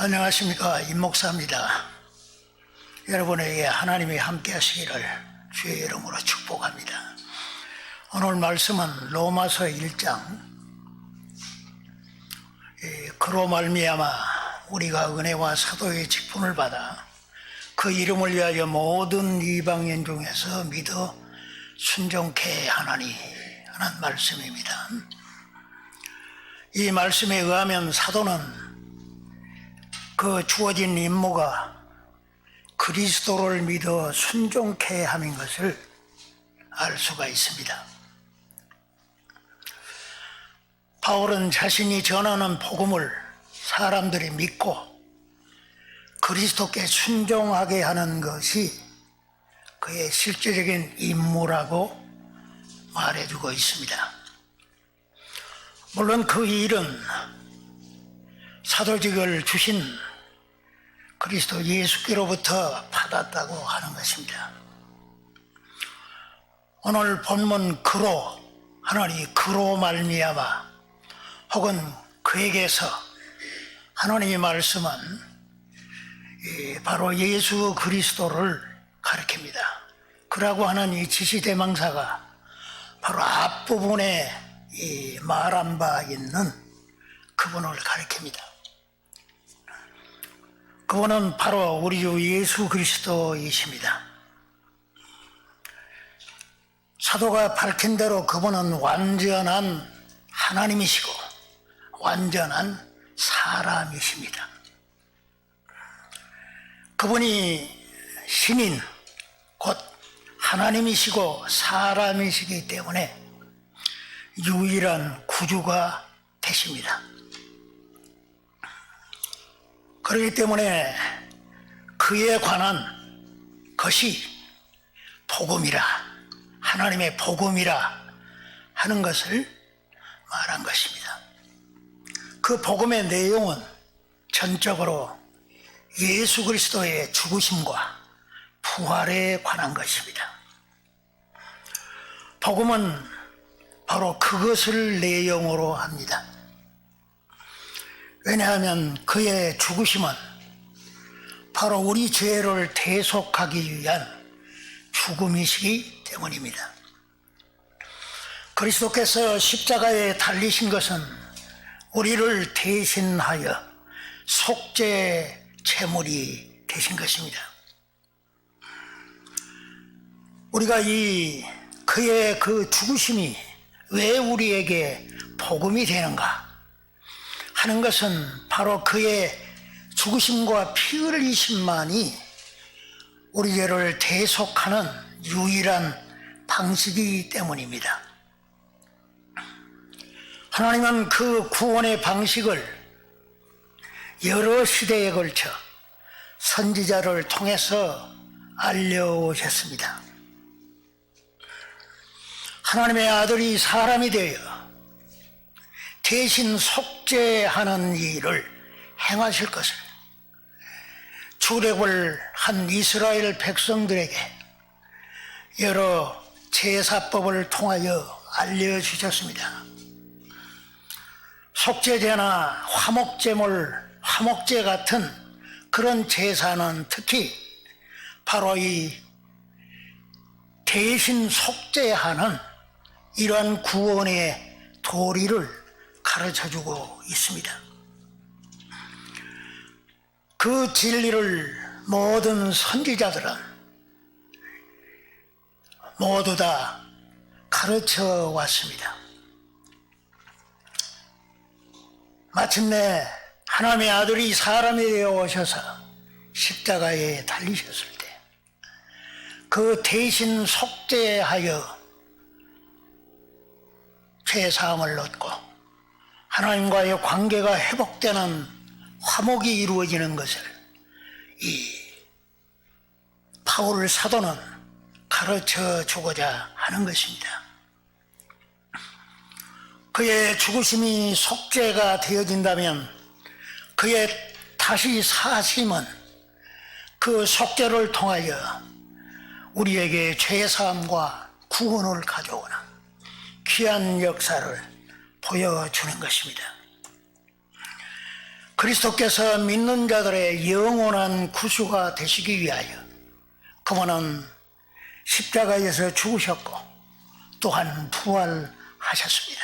안녕하십니까, 임목사입니다. 여러분에게 하나님이 함께 하시기를 주의 이름으로 축복합니다. 오늘 말씀은 로마서 1장, 그로 말미암아 우리가 은혜와 사도의 직분을 받아 그 이름을 위하여 모든 이방인 중에서 믿어 순종케 하나니 하는 말씀입니다. 이 말씀에 의하면 사도는 그 주어진 임무가 그리스도를 믿어 순종케 함인 것을 알 수가 있습니다. 바울은 자신이 전하는 복음을 사람들이 믿고 그리스도께 순종하게 하는 것이 그의 실제적인 임무라고 말해주고 있습니다. 물론 그 일은 사도직을 주신 그리스도 예수께로부터 받았다고 하는 것입니다. 오늘 본문 그로 하나니 그로 말미암아 혹은 그에게서 하나님의 말씀은 바로 예수 그리스도를 가리킵니다. 그라고 하는 이 지시대명사가 바로 앞부분에 말한 바 있는 그분을 가리킵니다. 그분은 바로 우리 주 예수 그리스도이십니다. 사도가 밝힌 대로 그분은 완전한 하나님이시고 완전한 사람이십니다. 그분이 신인 곧 하나님이시고 사람이시기 때문에 유일한 구주가 되십니다. 그렇기 때문에 그에 관한 것이 복음이라, 하나님의 복음이라 하는 것을 말한 것입니다. 그 복음의 내용은 전적으로 예수 그리스도의 죽으심과 부활에 관한 것입니다. 복음은 바로 그것을 내용으로 합니다. 왜냐하면 그의 죽으심은 바로 우리 죄를 대속하기 위한 죽음이시기 때문입니다. 그리스도께서 십자가에 달리신 것은 우리를 대신하여 속죄 제물이 되신 것입니다. 우리가 그의 그 죽으심이 왜 우리에게 복음이 되는가 하는 것은 바로 그의 죽으심과 피 흘리심만이 우리 죄를 대속하는 유일한 방식이기 때문입니다. 하나님은 그 구원의 방식을 여러 시대에 걸쳐 선지자를 통해서 알려오셨습니다. 하나님의 아들이 사람이 되어 대신 속죄하는 일을 행하실 것을 출애굽을 한 이스라엘 백성들에게 여러 제사법을 통하여 알려주셨습니다. 속죄제나 화목제 같은 그런 제사는 특히 바로 이 대신 속죄하는 이러한 구원의 도리를 가르쳐주고 있습니다. 그 진리를 모든 선지자들은 모두 다 가르쳐 왔습니다. 마침내 하나님의 아들이 사람이 되어 오셔서 십자가에 달리셨을 때 그 대신 속죄하여 죄사함을 얻고 하나님과의 관계가 회복되는 화목이 이루어지는 것을 이 바울 사도는 가르쳐 주고자 하는 것입니다. 그의 죽으심이 속죄가 되어진다면 그의 다시 사심은 그 속죄를 통하여 우리에게 죄사함과 구원을 가져오는 귀한 역사를 보여주는 것입니다. 그리스도께서 믿는 자들의 영원한 구주가 되시기 위하여 그분은 십자가에서 죽으셨고 또한 부활하셨습니다.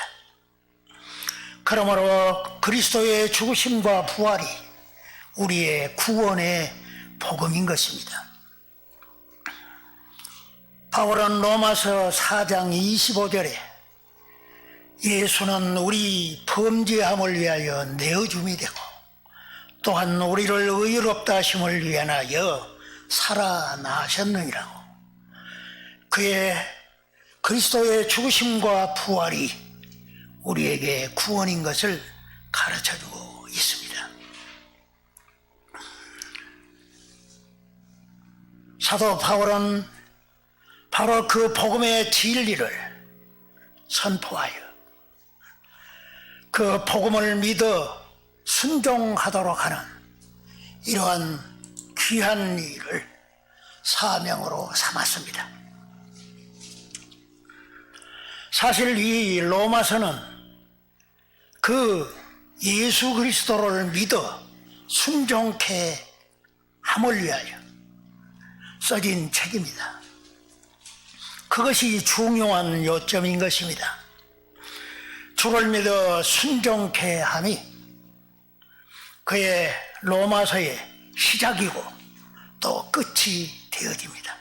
그러므로 그리스도의 죽으심과 부활이 우리의 구원의 복음인 것입니다. 바울은 로마서 4장 25절에 예수는 우리 범죄함을 위하여 내어줌이 되고 또한 우리를 의롭다 하심을 위하여 살아나셨느니라고, 그의 그리스도의 죽으심과 부활이 우리에게 구원인 것을 가르쳐주고 있습니다. 사도 바울은 바로 그 복음의 진리를 선포하여 그 복음을 믿어 순종하도록 하는 이러한 귀한 일을 사명으로 삼았습니다. 사실 이 로마서는 그 예수 그리스도를 믿어 순종케 함을 위하여 써진 책입니다. 그것이 중요한 요점인 것입니다. 주를 믿어 순종케 함이 그의 로마서의 시작이고 또 끝이 되어집니다.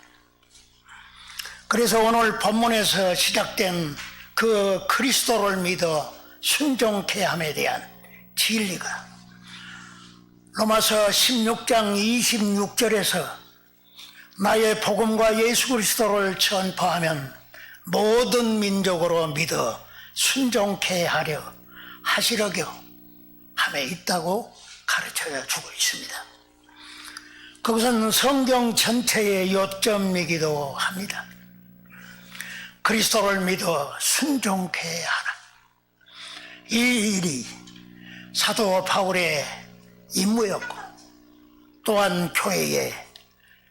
그래서 오늘 본문에서 시작된 그 그리스도를 믿어 순종케 함에 대한 진리가 로마서 16장 26절에서 나의 복음과 예수 그리스도를 전파하면 모든 민족으로 믿어 순종케 하려 하시려고 함에 있다고 가르쳐 주고 있습니다. 그것은 성경 전체의 요점이기도 합니다. 그리스도를 믿어 순종케 하라. 이 일이 사도 바울의 임무였고 또한 교회의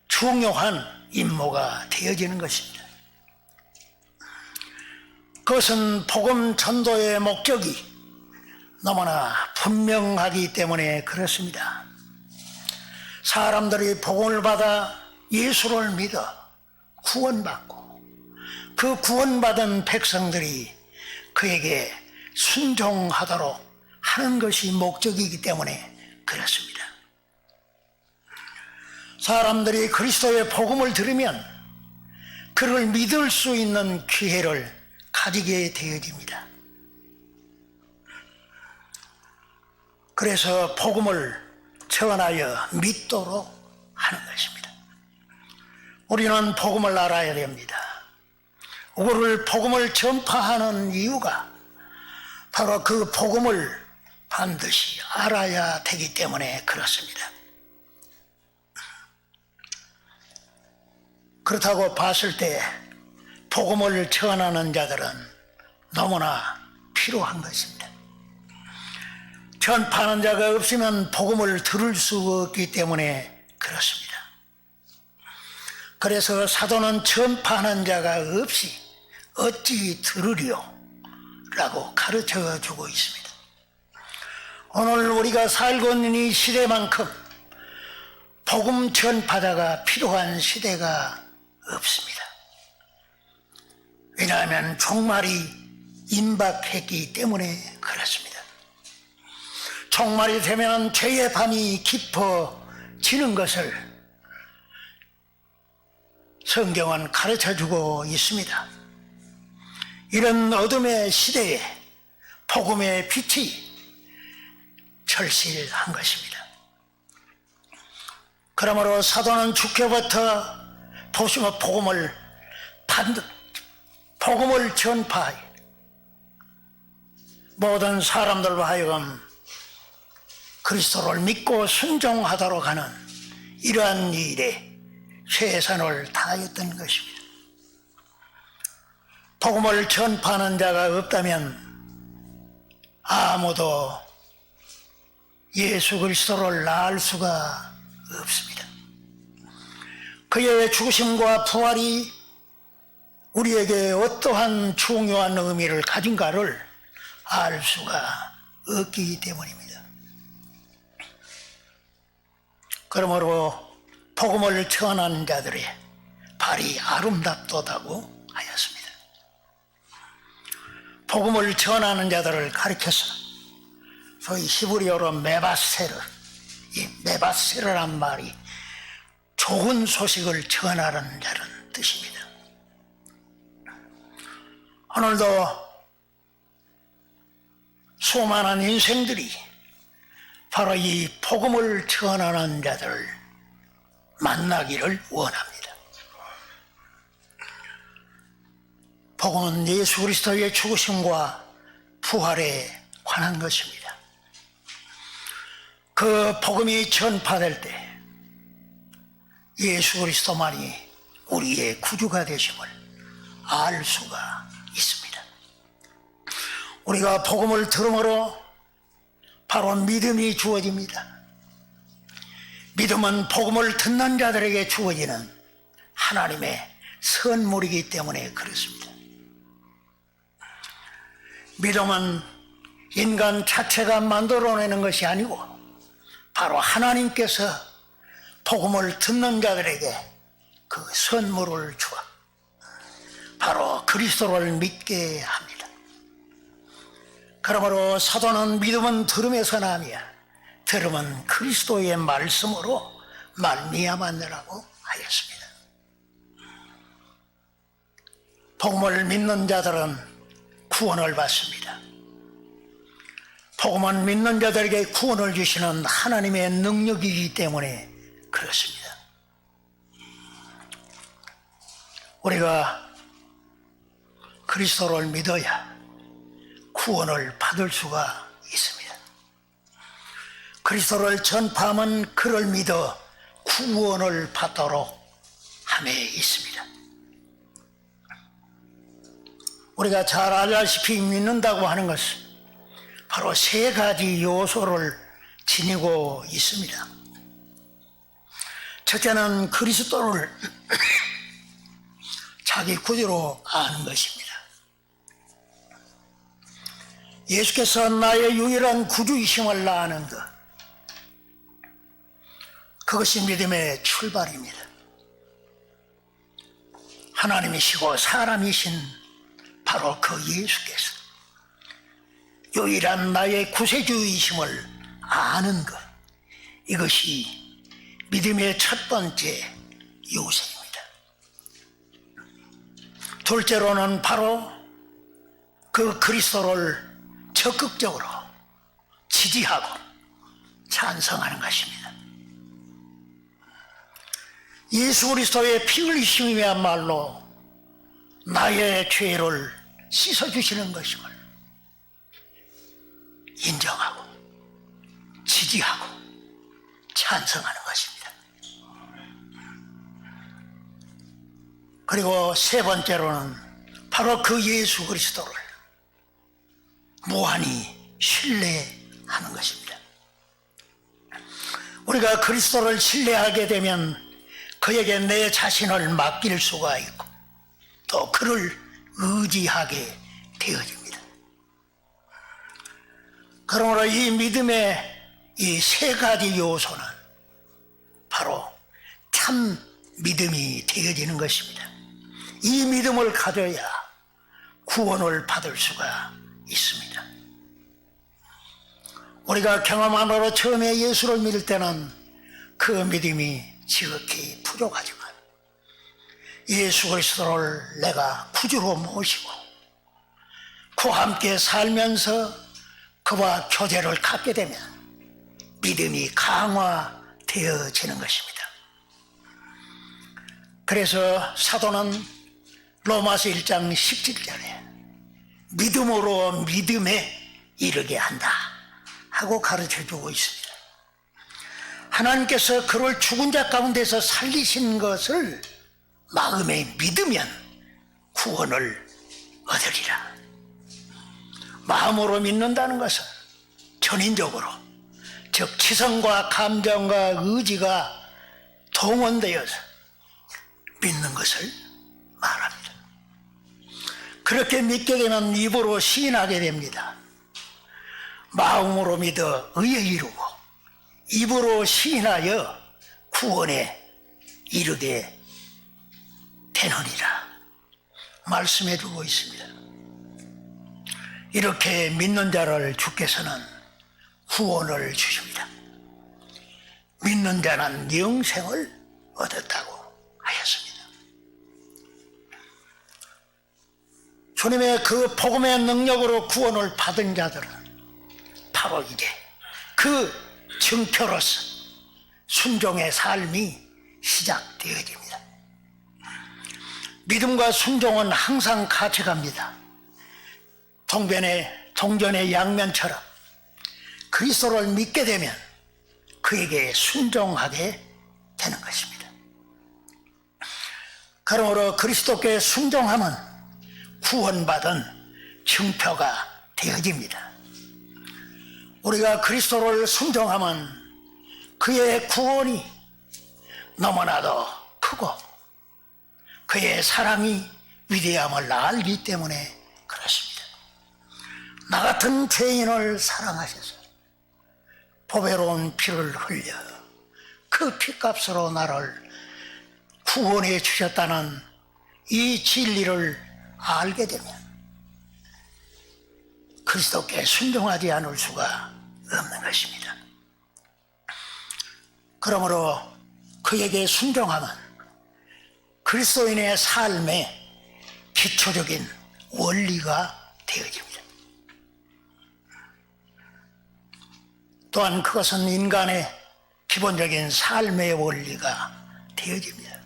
중요한 임무가 되어지는 것입니다. 그것은 복음 전도의 목적이 너무나 분명하기 때문에 그렇습니다. 사람들이 복음을 받아 예수를 믿어 구원받고 그 구원받은 백성들이 그에게 순종하도록 하는 것이 목적이기 때문에 그렇습니다. 사람들이 그리스도의 복음을 들으면 그를 믿을 수 있는 기회를 가지게 되어집니다. 그래서 복음을 전하여 믿도록 하는 것입니다. 우리는 복음을 알아야 됩니다. 우리를 복음을 전파하는 이유가 바로 그 복음을 반드시 알아야 되기 때문에 그렇습니다. 그렇다고 봤을 때 복음을 전하는 자들은 너무나 필요한 것입니다. 전파하는 자가 없으면 복음을 들을 수 없기 때문에 그렇습니다. 그래서 사도는 전파하는 자가 없이 어찌 들으리요? 라고 가르쳐 주고 있습니다. 오늘 우리가 살고 있는 이 시대만큼 복음 전파자가 필요한 시대가 없습니다. 왜냐하면 종말이 임박했기 때문에 그렇습니다. 종말이 되면 죄의 밤이 깊어지는 것을 성경은 가르쳐주고 있습니다. 이런 어둠의 시대에 복음의 빛이 절실한 것입니다. 그러므로 사도는 주께부터 보시면 복음을 전파하여 모든 사람들과 하여금 그리스도를 믿고 순종하도록 하는 이러한 일에 최선을 다했던 것입니다. 복음을 전파하는 자가 없다면 아무도 예수 그리스도를 알 수가 없습니다. 그의 죽으심과 부활이 우리에게 어떠한 중요한 의미를 가진가를 알 수가 없기 때문입니다. 그러므로 복음을 전하는 자들의 발이 아름답도다고 하였습니다. 복음을 전하는 자들을 가리켜서 소위 히브리어로 메바세르, 이 메바세르란 말이 좋은 소식을 전하는 자라는 뜻입니다. 오늘도 수많은 인생들이 바로 이 복음을 전하는 자들을 만나기를 원합니다. 복음은 예수 그리스도의 죽으심과 부활에 관한 것입니다. 그 복음이 전파될 때 예수 그리스도만이 우리의 구주가 되심을 알 수가 있습니다. 우리가 복음을 들음으로 바로 믿음이 주어집니다. 믿음은 복음을 듣는 자들에게 주어지는 하나님의 선물이기 때문에 그렇습니다. 믿음은 인간 자체가 만들어내는 것이 아니고 바로 하나님께서 복음을 듣는 자들에게 그 선물을 주어 바로 그리스도를 믿게 합니다. 그러므로 사도는 믿음은 들음에서 나며 들음은 그리스도의 말씀으로 말미암았느라고 하였습니다. 복음을 믿는 자들은 구원을 받습니다. 복음은 믿는 자들에게 구원을 주시는 하나님의 능력이기 때문에 그렇습니다. 우리가 그리스도를 믿어야 구원을 받을 수가 있습니다. 그리스도를 전파하면 그를 믿어 구원을 받도록 함에 있습니다. 우리가 잘 알다시피 믿는다고 하는 것은 바로 세 가지 요소를 지니고 있습니다. 첫째는 그리스도를 자기 구주로 아는 것입니다. 예수께서 나의 유일한 구주이심을 아는 것, 그것이 믿음의 출발입니다. 하나님이시고 사람이신 바로 그 예수께서 유일한 나의 구세주이심을 아는 것, 이것이 믿음의 첫 번째 요소입니다. 둘째로는 바로 그 그리스도를 적극적으로 지지하고 찬성하는 것입니다. 예수 그리스도의 피 흘리심이야말로 나의 죄를 씻어주시는 것임을 인정하고 지지하고 찬성하는 것입니다. 그리고 세 번째로는 바로 그 예수 그리스도를 무한히 신뢰하는 것입니다. 우리가 그리스도를 신뢰하게 되면 그에게 내 자신을 맡길 수가 있고 또 그를 의지하게 되어집니다. 그러므로 이 믿음의 이 세 가지 요소는 바로 참 믿음이 되어지는 것입니다. 이 믿음을 가져야 구원을 받을 수가 있습니다. 우리가 경험함으로 처음에 예수를 믿을 때는 그 믿음이 지극히 부족하지만 예수 그리스도를 내가 구주로 모시고 그와 함께 살면서 그와 교제를 갖게 되면 믿음이 강화되어지는 것입니다. 그래서 사도는 로마서 1장 17절에 믿음으로 믿음에 이르게 한다 하고 가르쳐주고 있습니다. 하나님께서 그를 죽은 자 가운데서 살리신 것을 마음에 믿으면 구원을 얻으리라. 마음으로 믿는다는 것은 전인적으로, 즉 지성과 감정과 의지가 동원되어서 믿는 것을 말합니다. 그렇게 믿게 되면 입으로 시인하게 됩니다. 마음으로 믿어 의에 이르고 입으로 시인하여 구원에 이르게 되느니라 말씀해 주고 있습니다. 이렇게 믿는 자를 주께서는 구원을 주십니다. 믿는 자는 영생을 얻었다고 하였습니다. 주님의 그 복음의 능력으로 구원을 받은 자들은 바로 이제 그 증표로서 순종의 삶이 시작되어집니다. 믿음과 순종은 항상 같이 갑니다. 동전의 양면처럼 그리스도를 믿게 되면 그에게 순종하게 되는 것입니다. 그러므로 그리스도께 순종하면 구원받은 증표가 되어집니다. 우리가 그리스도를 순종하면 그의 구원이 너무나도 크고 그의 사랑이 위대함을 알기 때문에 그렇습니다. 나 같은 죄인을 사랑하셔서 보배로운 피를 흘려 그 피값으로 나를 구원해 주셨다는 이 진리를 알게 되면 그리스도께 순종하지 않을 수가 없는 것입니다. 그러므로 그에게 순종하면 그리스도인의 삶의 기초적인 원리가 되어집니다. 또한 그것은 인간의 기본적인 삶의 원리가 되어집니다.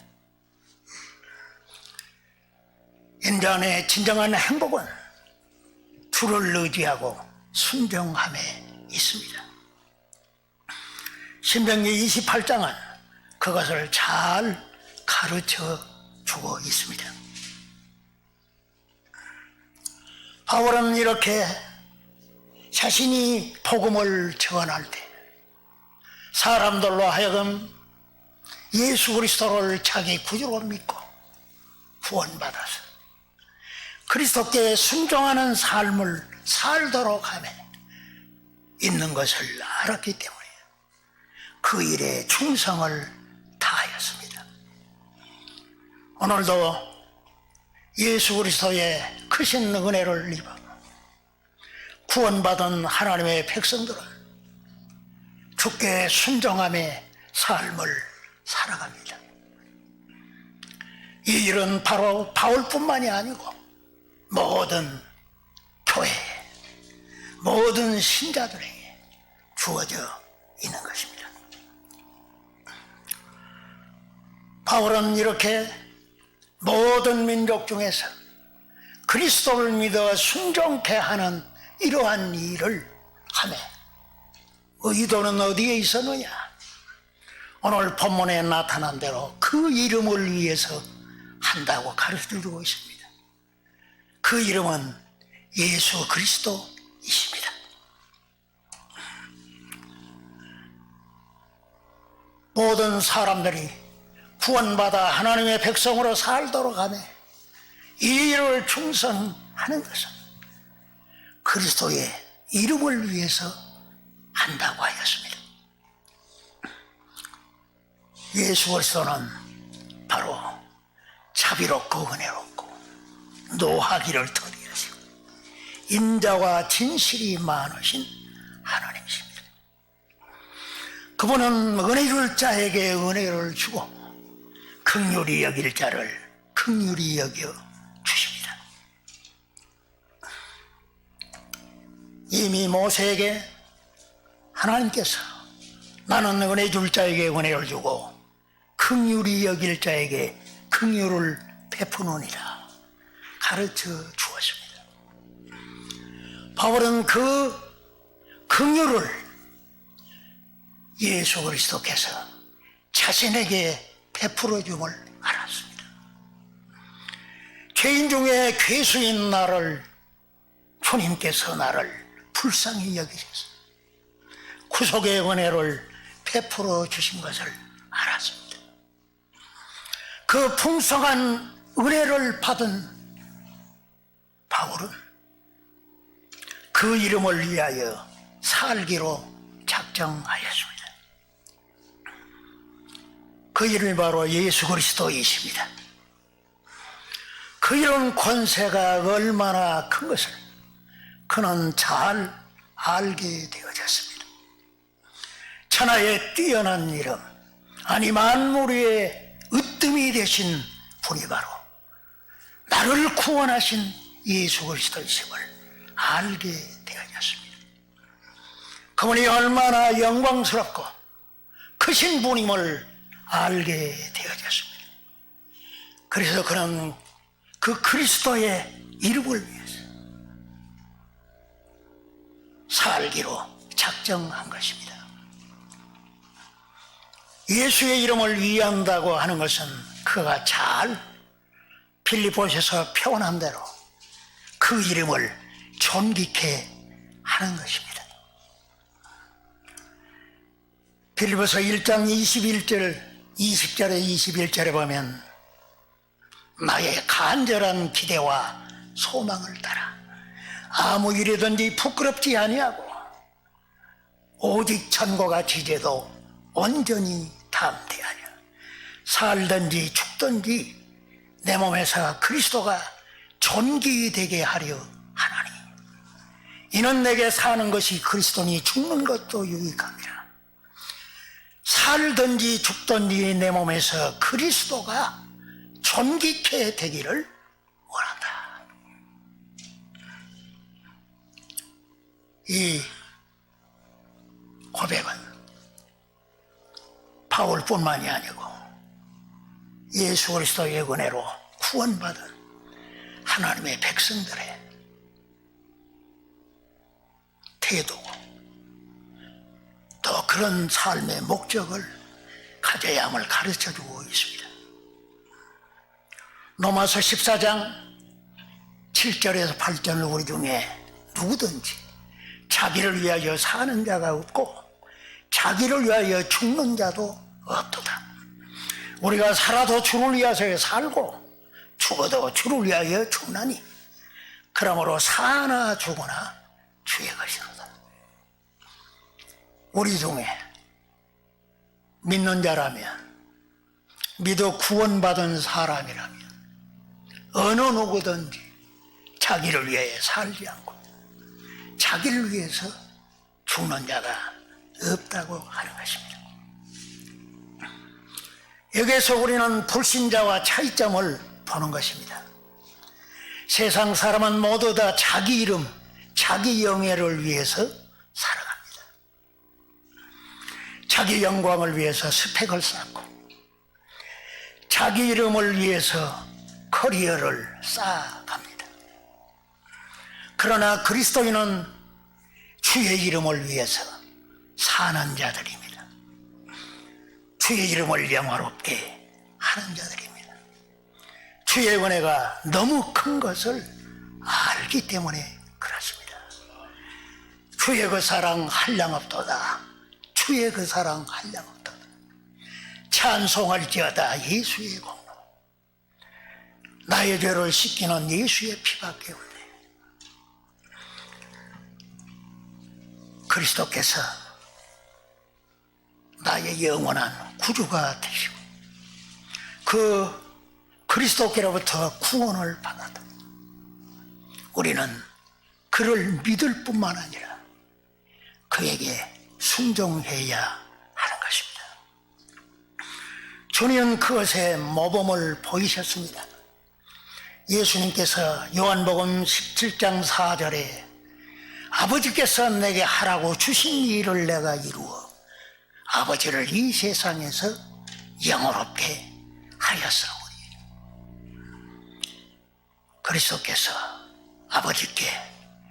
인간의 진정한 행복은 주를 의지하고 순종함에 있습니다. 신명기 28장은 그것을 잘 가르쳐 주고 있습니다. 바울은 이렇게 자신이 복음을 전할 때 사람들로 하여금 예수 그리스도를 자기 구주로 믿고 구원받아서 그리스도께 순종하는 삶을 살도록 하며 있는 것을 알았기 때문에 그 일에 충성을 다하였습니다. 오늘도 예수 그리스도의 크신 은혜를 입어 구원받은 하나님의 백성들은 주께 순종하며 삶을 살아갑니다. 이 일은 바로 바울뿐만이 아니고 모든 교회, 모든 신자들에게 주어져 있는 것입니다. 바울은 이렇게 모든 민족 중에서 그리스도를 믿어 순종케 하는 이러한 일을 하며 의도는 어디에 있었느냐? 오늘 본문에 나타난 대로 그 이름을 위해서 한다고 가르쳐주고 있습니다. 그 이름은 예수 그리스도이십니다. 모든 사람들이 구원받아 하나님의 백성으로 살도록 하며 이 일을 충성하는 것은 그리스도의 이름을 위해서 한다고 하였습니다. 예수 그리스도는 바로 자비롭고 은혜롭고 노하기를 더디하시고 인자와 진실이 많으신 하나님이십니다. 그분은 은혜 줄 자에게 은혜를 주고 긍휼히 여길 자를 긍휼히 여겨 주십니다. 이미 모세에게 하나님께서 나는 은혜 줄 자에게 은혜를 주고 긍휼히 여길 자에게 긍휼을 베푸느니라 가르쳐 주었습니다. 바울은 그 긍휼을 예수 그리스도께서 자신에게 베풀어 줌을 알았습니다. 죄인 중에 괴수인 나를 주님께서 나를 불쌍히 여기셔서 구속의 은혜를 베풀어 주신 것을 알았습니다. 그 풍성한 은혜를 받은 바울은 그 이름을 위하여 살기로 작정하였습니다. 그 이름이 바로 예수 그리스도이십니다. 그 이런 권세가 얼마나 큰 것을 그는 잘 알게 되어졌습니다. 천하의 뛰어난 이름, 아니 만물 위에 으뜸이 되신 분이 바로 나를 구원하신 예수 그리스도이심을 알게 되어졌습니다. 그분이 얼마나 영광스럽고 크신 분임을 알게 되어졌습니다. 그래서 그는 그 그리스도의 이름을 위해서 살기로 작정한 것입니다. 예수의 이름을 위한다고 하는 것은 그가 잘 빌립보서에서 표현한 대로 그 이름을 존귀케 하는 것입니다. 빌립보서 1장 21절 20절에 21절에 보면 나의 간절한 기대와 소망을 따라 아무 일이든지 부끄럽지 아니하고 오직 천고가 지제도 온전히 담대하려 살든지 죽든지 내 몸에서 그리스도가 존귀되게 하려 하나니 이는 내게 사는 것이 그리스도니 죽는 것도 유익함이라. 살든지 죽든지 내 몸에서 그리스도가 존귀케 되기를 원한다. 이 고백은 바울뿐만이 아니고 예수 그리스도의 은혜로 구원받은 하나님의 백성들의 태도고 또 그런 삶의 목적을 가져야 함을 가르쳐주고 있습니다. 로마서 14장 7절에서 8절 우리 중에 누구든지 자기를 위하여 사는 자가 없고 자기를 위하여 죽는 자도 없도다. 우리가 살아도 주를 위하여 살고 죽어도 주를 위하여 죽나니 그러므로 사나 죽으나 주의 것이로다. 우리 중에 믿는 자라면 믿어 구원받은 사람이라면 어느 누구든지 자기를 위해 살지 않고 자기를 위해서 죽는 자가 없다고 하는 것입니다. 여기에서 우리는 불신자와 차이점을 보는 것입니다. 세상 사람은 모두 다 자기 이름, 자기 영예를 위해서 살아갑니다. 자기 영광을 위해서 스펙을 쌓고 자기 이름을 위해서 커리어를 쌓아갑니다. 그러나 그리스도인은 주의 이름을 위해서 사는 자들입니다. 주의 이름을 영화롭게 하는 자들입니다. 주의 은혜가 너무 큰 것을 알기 때문에 그렇습니다. 주의 그 사랑 한량없도다. 주의 그 사랑 한량없도다. 찬송할지어다 예수의 공로. 나의 죄를 씻기는 예수의 피밖에 없네. 그리스도께서 나의 영원한 구주가 되시고 그 그리스도께로부터 구원을 받았다. 우리는 그를 믿을 뿐만 아니라 그에게 순종해야 하는 것입니다. 주님은 그것에 모범을 보이셨습니다. 예수님께서 요한복음 17장 4절에 아버지께서 내게 하라고 주신 일을 내가 이루어 아버지를 이 세상에서 영원롭게 하였사오니. 그리스도께서 아버지께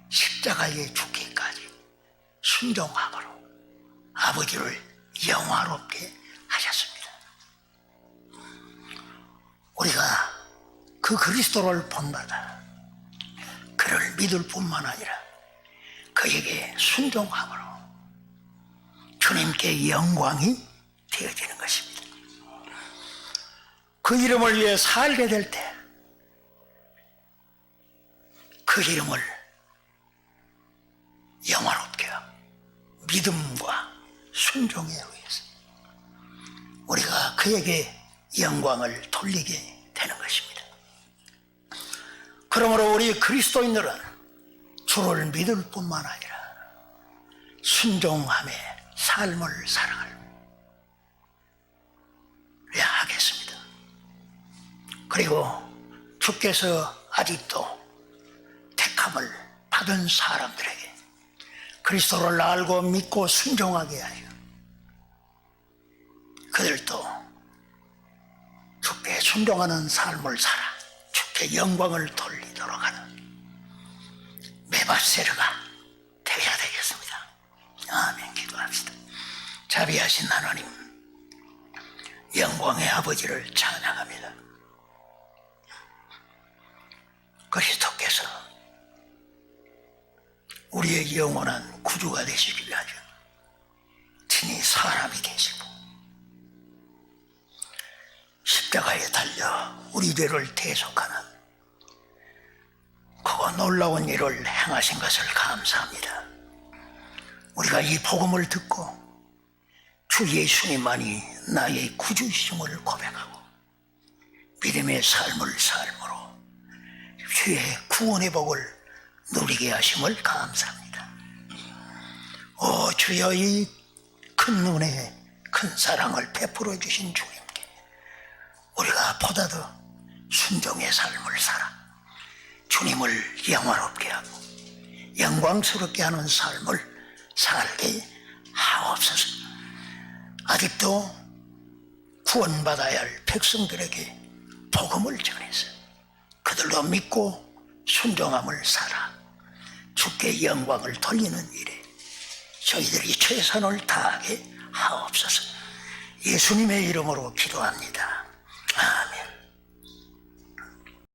십자가에 죽기까지 순종함으로 아버지를 영화롭게 하셨습니다. 우리가 그 그리스도를 본받아 그를 믿을 뿐만 아니라 그에게 순종함으로 주님께 영광이 되어지는 것입니다. 그 이름을 위해 살게 될 때 그 이름을 영화롭게 믿음과 순종에 의해서 우리가 그에게 영광을 돌리게 되는 것입니다. 그러므로 우리 그리스도인들은 주를 믿을 뿐만 아니라 순종함의 삶을 살아가야 하겠습니다. 그리고 주께서 아직도 택함을 받은 사람들에게 그리스도를 알고 믿고 순종하게 하여 그들도 주께 순종하는 삶을 살아 주께 영광을 돌리도록 하는 메바세르가 되어야 되겠습니다. 아멘. 기도합시다. 자비하신 하나님, 영광의 아버지를 찬양합니다. 그리스도께서 우리의 영원한 구주가 되시기 위하여 친히 사람이 되시고 십자가에 달려 우리 죄를 대속하는 그 놀라운 일을 행하신 것을 감사합니다. 우리가 이 복음을 듣고 주 예수님만이 나의 구주이심을 고백하고 믿음의 삶을 삶으로 주의 구원의 복을 누리게 하심을 감사합니다. 오 주여, 이 큰 은혜, 큰 사랑을 베풀어 주신 주님께 우리가 보다 더 순종의 삶을 살아 주님을 영화롭게 하고 영광스럽게 하는 삶을 살게 하옵소서. 아직도 구원받아야 할 백성들에게 복음을 전해서 그들도 믿고 순종함을 살아 주께 영광을 돌리는 일에 저희들이 최선을 다하게 하옵소서. 예수님의 이름으로 기도합니다. 아멘.